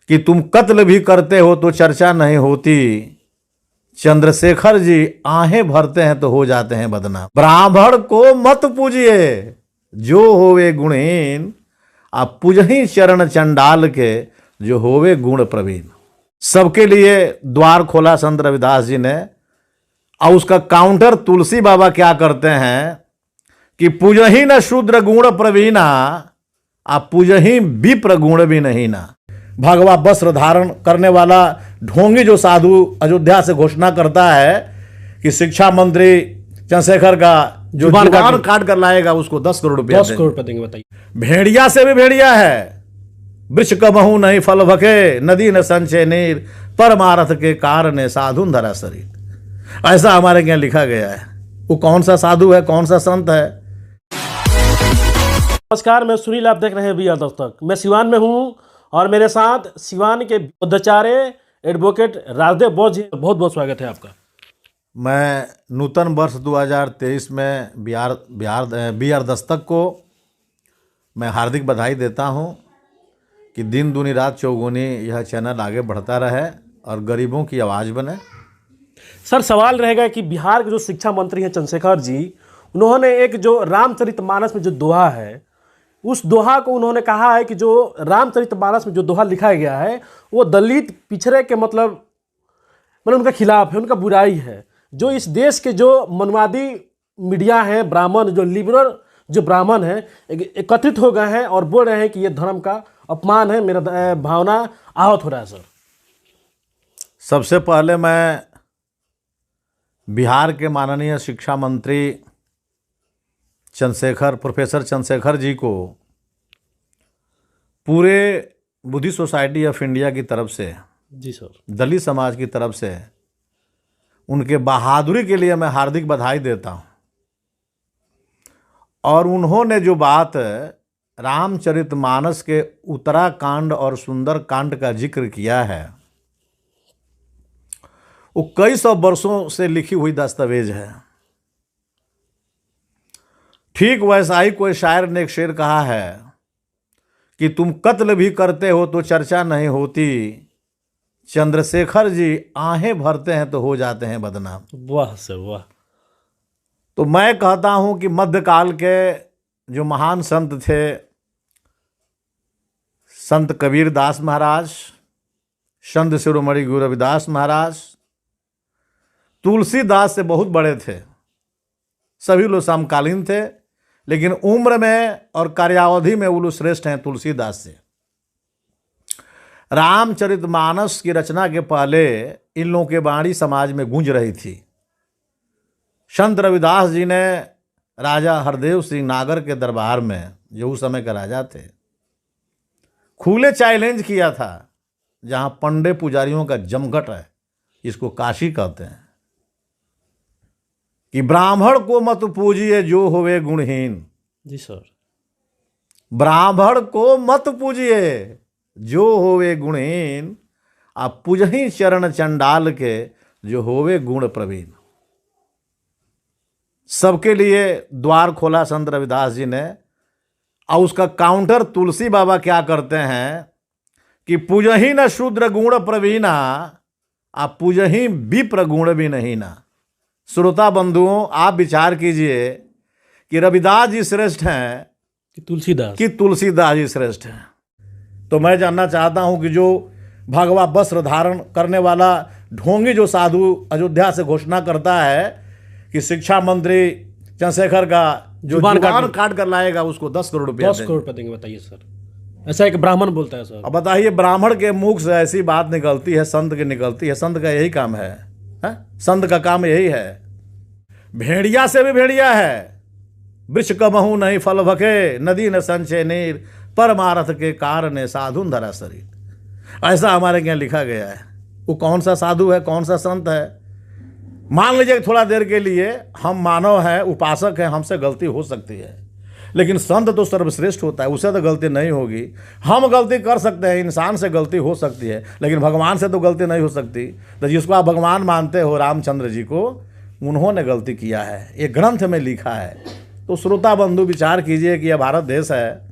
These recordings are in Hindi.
कि तुम कत्ल भी करते हो तो चर्चा नहीं होती। चंद्रशेखर जी आहें भरते हैं तो हो जाते हैं बदनाम। ब्राह्मण को मत पूजिए जो होवे गुणहीन, आप पूजही चरण चंडाल के जो होवे गुण प्रवीण। सबके लिए द्वार खोला संत रविदास जी ने, और उसका काउंटर तुलसी बाबा क्या करते हैं कि पूजही न शूद्र गुण प्रवीणा, आप पूजही विप्र गुण भी नहीं ना। भगवा वस्त्र धारण करने वाला ढोंगी जो साधु अयोध्या से घोषणा करता है कि शिक्षा मंत्री चंद्रशेखर का जो जुबान काट कर लाएगा उसको 10 करोड़ रुपया 10 करोड़ रुपए देंगे, बताइए। भेड़िया से भी भेड़िया है। वृक्ष कबहू नहीं फल भके, नदी न संचय नीर, परमारथ के कारण साधुन धरा शरीर। ऐसा हमारे यहाँ लिखा गया है। वो कौन सा साधु है, कौन सा संत है? नमस्कार, मैं सुनील, आप देख रहे हैं VR दस्तक। मैं सिवान में हूं और मेरे साथ सिवान के बुद्धाचार्य एडवोकेट राजदेव बोस जी। बहुत बहुत स्वागत है आपका। मैं नूतन वर्ष 2023 में VR दस्तक को मैं हार्दिक बधाई देता हूं कि दिन दूनी रात चौगुनी यह चैनल आगे बढ़ता रहे और गरीबों की आवाज़ बने। सर, सवाल रहेगा कि बिहार के जो शिक्षा मंत्री हैं चंद्रशेखर जी, उन्होंने एक जो रामचरितमानस में जो दोहा है, उस दोहा को उन्होंने कहा है कि जो रामचरितमानस में जो दोहा लिखा गया है वो दलित पिछड़े के मतलब उनके खिलाफ है, उनका बुराई है। जो इस देश के जो मनवादी मीडिया हैं, ब्राह्मण जो लिबरल जो ब्राह्मण हैं, एकत्रित हो गए हैं और बोल रहे हैं कि ये धर्म का अपमान है। मेरा भावना आहत हो रहा है सर। सबसे पहले मैं बिहार के माननीय शिक्षा मंत्री प्रोफेसर चंद्रशेखर जी को पूरे बुद्धिस्ट सोसाइटी ऑफ इंडिया की तरफ से, जी सर, दलित समाज की तरफ से उनके बहादुरी के लिए मैं हार्दिक बधाई देता हूं। और उन्होंने जो बात रामचरितमानस के उत्तराकांड और सुंदरकांड का जिक्र किया है, वो कई सौ वर्षों से लिखी हुई दस्तावेज है। ठीक वैसा ही कोई शायर ने एक शेर कहा है कि तुम कत्ल भी करते हो तो चर्चा नहीं होती। चंद्रशेखर जी आहें भरते हैं तो हो जाते हैं बदनाम। वाह सर वाह। तो मैं कहता हूं कि मध्यकाल के जो महान संत थे, संत कबीर दास महाराज, संत शिरोमणि गुरु रविदास महाराज, तुलसीदास से बहुत बड़े थे। सभी लोग समकालीन थे, लेकिन उम्र में और कार्यावधि में वो लोग श्रेष्ठ हैं तुलसीदास से। रामचरितमानस की रचना के पहले इन लोगों के वाणी समाज में गूंज रही थी। संत रविदास जी ने राजा हरदेव सिंह नागर के दरबार में, जो उस समय के राजा थे, खुले चैलेंज किया था, जहां पंडे पुजारियों का जमघट है, इसको काशी कहते हैं, कि ब्राह्मण को मत पूजिए जो होवे गुणहीन। जी सर। ब्राह्मण को मत पूजिए जो होवे गुणहीन, आप पूजही चरण चंडाल के जो होवे गुण प्रवीण। सबके लिए द्वार खोला संत रविदास जी ने, और उसका काउंटर तुलसी बाबा क्या करते हैं कि पूजही न शूद्र गुण प्रवीणा, आप पूजही विप्र गुण भी नहीं ना। श्रोता बंधुओं, आप विचार कीजिए कि रविदास जी श्रेष्ठ हैं कि तुलसीदास जी श्रेष्ठ हैं। तो मैं जानना चाहता हूं कि जो भगवा वस्त्र धारण करने वाला ढोंगी जो साधु अयोध्या से घोषणा करता है कि शिक्षा मंत्री चंद्रशेखर का जो जुबान काट कर लाएगा उसको 10 करोड़ रुपया 10 करोड़ रुपए देंगे, बताइए सर। ऐसा एक ब्राह्मण बोलता है सर। अब बताइए, ब्राह्मण के मुख से ऐसी बात निकलती है, संत की निकलती है। संत का यही काम है, संत का काम यही है। भेड़िया से भी भेड़िया है। वृक्ष कबहू नहीं फल भके, नदी न संचय नीर, परमारथ के कारण साधुन धरा शरीर। ऐसा हमारे यहाँ लिखा गया है। वो कौन सा साधु है, कौन सा संत है? मान लीजिए थोड़ा देर के लिए हम मानव हैं, उपासक हैं, हमसे गलती हो सकती है, लेकिन संत तो सर्वश्रेष्ठ होता है, उससे तो गलती नहीं होगी। हम गलती कर सकते हैं, इंसान से गलती हो सकती है, लेकिन भगवान से तो गलती नहीं हो सकती। तो जिसको आप भगवान मानते हो, रामचंद्र जी को, उन्होंने गलती किया है, ये ग्रंथ में लिखा है। तो श्रोता बंधु विचार कीजिए कि यह भारत देश है,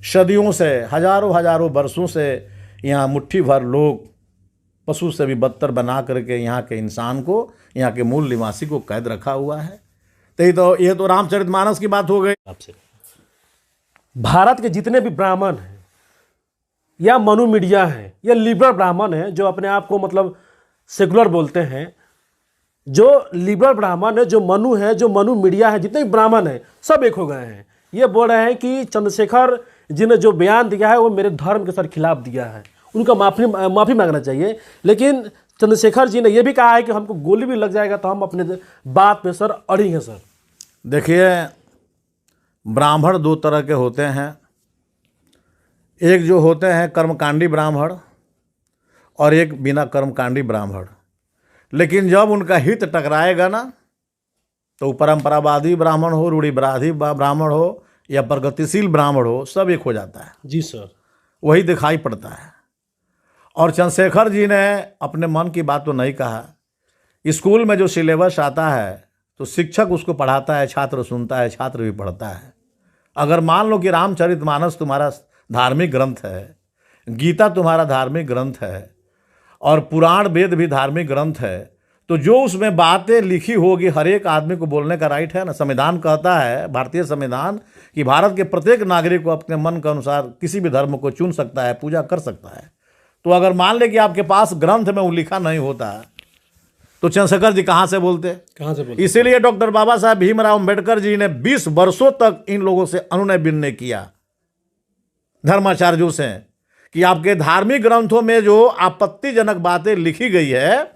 सदियों से, हजारों वर्षों से यहाँ मुट्ठी भर लोग पशु से भी बदतर बना करके यहाँ के इंसान को, यहाँ के मूल निवासी को कैद रखा हुआ है। तो ये तो रामचरितमानस की बात हो गई। आपसे भारत के जितने भी ब्राह्मण हैं या मनु मीडिया हैं या लिबरल ब्राह्मण हैं जो अपने आप को मतलब सेकुलर बोलते हैं, जो लिबरल ब्राह्मण है, जो मनु मीडिया है, जितने भी ब्राह्मण हैं सब एक हो गए हैं। ये बोल रहे हैं कि चंद्रशेखर जी ने जो बयान दिया है वो मेरे धर्म के सर खिलाफ दिया है, उनका माफ़ी मांगना चाहिए। लेकिन चंद्रशेखर जी ने यह भी कहा है कि हमको गोली भी लग जाएगा तो हम अपने बात पे सर अड़ेंगे। सर देखिए, ब्राह्मण दो तरह के होते हैं। एक जो होते हैं कर्मकांडी ब्राह्मण और एक बिना कर्मकांडी ब्राह्मण। लेकिन जब उनका हित टकराएगा ना, तो परंपरावादी ब्राह्मण हो, रूढ़िवादी ब्राह्मण हो या प्रगतिशील ब्राह्मण हो, सब एक हो जाता है। जी सर, वही दिखाई पड़ता है। और चंद्रशेखर जी ने अपने मन की बात तो नहीं कहा। स्कूल में जो सिलेबस आता है तो शिक्षक उसको पढ़ाता है, छात्र सुनता है, छात्र भी पढ़ता है। अगर मान लो कि रामचरितमानस तुम्हारा धार्मिक ग्रंथ है, गीता तुम्हारा धार्मिक ग्रंथ है और पुराण वेद भी धार्मिक ग्रंथ है, तो जो उसमें बातें लिखी होगी हर एक आदमी को बोलने का राइट है ना। संविधान कहता है, भारतीय संविधान, कि भारत के प्रत्येक नागरिक को अपने मन के अनुसार किसी भी धर्म को चुन सकता है, पूजा कर सकता है। तो अगर मान ले कि आपके पास ग्रंथ में वो लिखा नहीं होता तो चंद्रशेखर जी कहाँ से बोलते? इसीलिए डॉक्टर बाबा साहब भीमराव अम्बेडकर जी ने 20 वर्षों तक इन लोगों से अनुनय विनय किया, धर्माचार्यों से, कि आपके धार्मिक ग्रंथों में जो आपत्तिजनक बातें लिखी गई है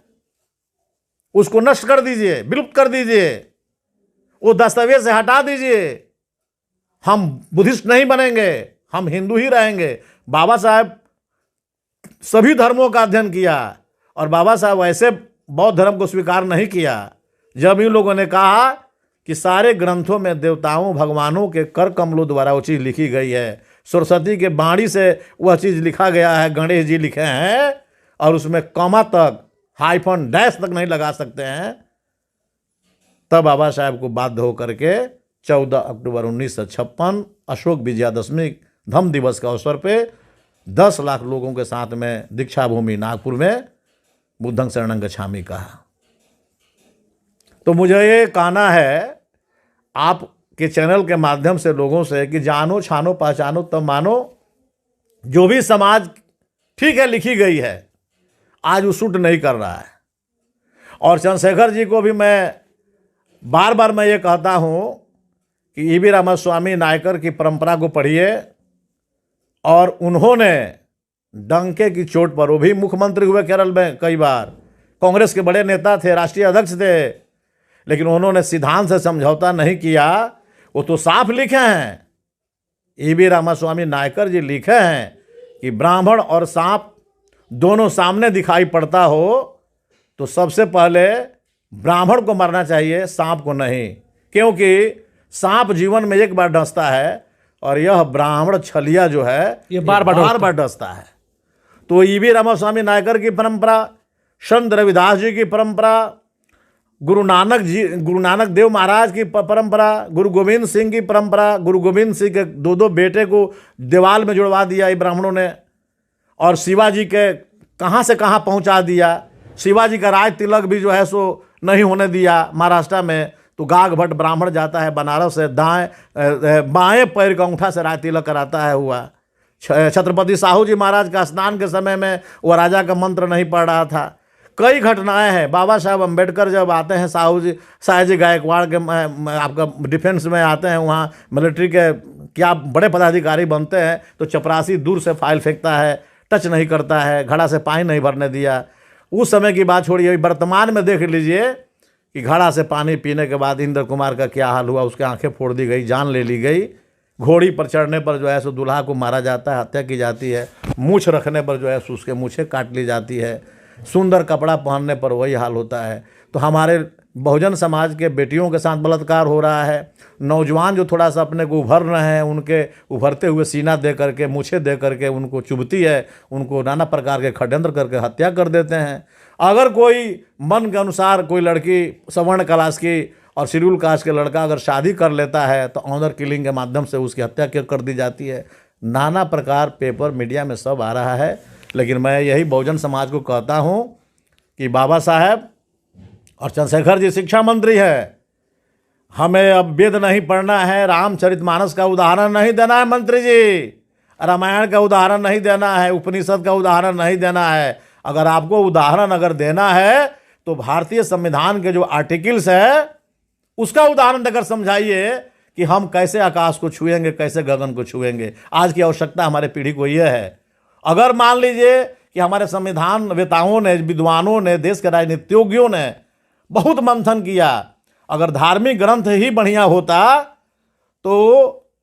उसको नष्ट कर दीजिए, विलुप्त कर दीजिए, वो दस्तावेज से हटा दीजिए। हम बुद्धिस्ट नहीं बनेंगे, हम हिंदू ही रहेंगे। बाबा साहब सभी धर्मों का अध्ययन किया और बाबा साहब ऐसे बौद्ध धर्म को स्वीकार नहीं किया। जब इन लोगों ने कहा कि सारे ग्रंथों में देवताओं भगवानों के कर कमलों द्वारा वो चीज़ लिखी गई है, सरस्वती के बाणी से वह चीज़ लिखा गया है, गणेश जी लिखे हैं और उसमें कॉमा तक, हाइफन, डैश तक नहीं लगा सकते हैं, तब बाबा साहब को बाध्य होकर के 14 अक्टूबर 1956 अशोक विजयादशमी धम्म दिवस के अवसर पे 10 लाख लोगों के साथ में दीक्षा भूमि नागपुर में बुद्धं शरणं गच्छामि कहा। तो मुझे ये कहना है आपके चैनल के माध्यम से लोगों से कि जानो छानो पहचानो तब मानो। जो भी समाज ठीक है लिखी गई है आज वो सूट नहीं कर रहा है। और चंद्रशेखर जी को भी मैं बार बार मैं ये कहता हूँ कि ईवी रामास्वामी नायकर की परंपरा को पढ़िए। और उन्होंने डंके की चोट पर, वो भी मुख्यमंत्री हुए केरल में कई बार, कांग्रेस के बड़े नेता थे, राष्ट्रीय अध्यक्ष थे, लेकिन उन्होंने सिद्धांत से समझौता नहीं किया। वो तो साफ लिखे हैं, ईवी रामास्वामी नायकर जी लिखे हैं कि ब्राह्मण और सांप दोनों सामने दिखाई पड़ता हो तो सबसे पहले ब्राह्मण को मरना चाहिए, सांप को नहीं। क्योंकि सांप जीवन में एक बार डसता है और यह ब्राह्मण छलिया जो है ये बार बार डसता है। तो ईवी रामास्वामी नायकर की परंपरा, संत रविदास जी की परंपरा, गुरु नानक देव महाराज की परंपरा, गुरु गोविंद सिंह की परंपरा, गुरु गोविंद सिंह के 2 बेटे को दीवाल में जुड़वा दिया ये ब्राह्मणों ने, और शिवाजी के कहाँ से कहाँ पहुँचा दिया। शिवाजी का राज तिलक भी जो है सो नहीं होने दिया महाराष्ट्र में। तो गाग भट्ट ब्राह्मण जाता है बनारस से, बाएं पैर का अंगूठा से राज तिलक कराता है हुआ। छत्रपति साहू जी महाराज का स्नान के समय में वह राजा का मंत्र नहीं पढ़ रहा था। कई घटनाएं हैं। बाबा साहब अम्बेडकर जब आते हैं, शाहजी गायकवाड़ के आपका डिफेंस में आते हैं, वहाँ मिलिट्री के क्या बड़े पदाधिकारी बनते हैं, तो चपरासी दूर से फाइल फेंकता है, टच नहीं करता है, घड़ा से पानी नहीं भरने दिया। उस समय की बात छोड़िए, वर्तमान में देख लीजिए कि घड़ा से पानी पीने के बाद इंद्र कुमार का क्या हाल हुआ। उसकी आंखें फोड़ दी गई, जान ले ली गई। घोड़ी पर चढ़ने पर जो है सो दूल्हा को मारा जाता है, हत्या की जाती है। मूछ रखने पर जो है सो उसके मूछें काट ली जाती है। सुंदर कपड़ा पहनने पर वही हाल होता है। तो हमारे बहुजन समाज के बेटियों के साथ बलात्कार हो रहा है। नौजवान जो थोड़ा सा अपने को उभर रहे हैं, उनके उभरते हुए सीना दे करके, मूछें दे करके उनको चुभती है, उनको नाना प्रकार के षड्यंत्र करके हत्या कर देते हैं। अगर कोई मन के अनुसार कोई लड़की सवर्ण क्लास की और शेड्यूल कास्ट के लड़का अगर शादी कर लेता है तो ऑनर किलिंग के माध्यम से उसकी हत्या कर दी जाती है। नाना प्रकार पेपर मीडिया में सब आ रहा है। लेकिन मैं यही बहुजन समाज को कहता हूँ कि बाबा साहब और चंद्रशेखर जी शिक्षा मंत्री है, हमें अब वेद नहीं पढ़ना है, रामचरितमानस का उदाहरण नहीं देना है मंत्री जी, रामायण का उदाहरण नहीं देना है, उपनिषद का उदाहरण नहीं देना है। अगर आपको उदाहरण अगर देना है तो भारतीय संविधान के जो आर्टिकल्स है उसका उदाहरण देकर समझाइए कि हम कैसे आकाश को छुएंगे, कैसे गगन को छुएंगे। आज की आवश्यकता हमारे पीढ़ी को यह है। अगर मान लीजिए कि हमारे संविधान वेताओं ने, विद्वानों ने, देश के राजनीतिज्ञों ने बहुत मंथन किया, अगर धार्मिक ग्रंथ ही बढ़िया होता तो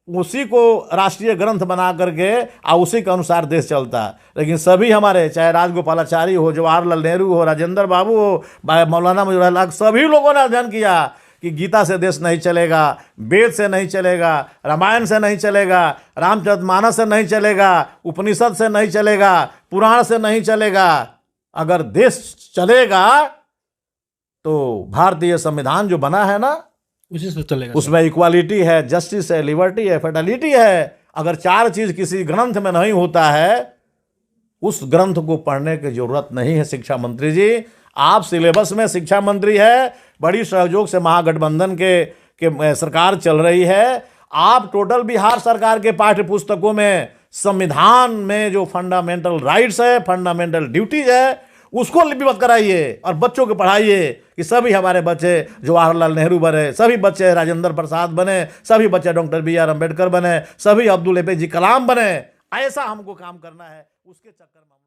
उसी को राष्ट्रीय ग्रंथ बना करके और उसी के अनुसार देश चलता। लेकिन सभी हमारे, चाहे राजगोपालाचारी हो, जवाहरलाल नेहरू हो, राजेंद्र बाबू हो, मौलाना मुजफ्फर हक, सभी लोगों ने अध्ययन किया कि गीता से देश नहीं चलेगा, वेद से नहीं चलेगा, रामायण से नहीं चलेगा, रामचरितमानस से नहीं चलेगा, उपनिषद से नहीं चलेगा, पुराण से नहीं चलेगा। अगर देश चलेगा तो भारतीय संविधान जो बना है ना उसी से चलेगा। उसमें इक्वालिटी है, जस्टिस है, लिबर्टी है, फेडरलिटी है। अगर चार चीज किसी ग्रंथ में नहीं होता है, उस ग्रंथ को पढ़ने की जरूरत नहीं है। शिक्षा मंत्री जी, आप सिलेबस में शिक्षा मंत्री है, बड़ी सहयोग से महागठबंधन के सरकार चल रही है। आप टोटल बिहार सरकार के पाठ्य पुस्तकों में संविधान में जो फंडामेंटल राइट्स है, फंडामेंटल ड्यूटीज है, उसको लिपिबद्ध कराइए और बच्चों को पढ़ाइए कि सभी हमारे बच्चे जवाहरलाल नेहरू बने, सभी बच्चे राजेंद्र प्रसाद बने, सभी बच्चे डॉक्टर बी.आर. अम्बेडकर बने, सभी अब्दुल APJ कलाम बने। ऐसा हमको काम करना है। उसके चक्कर में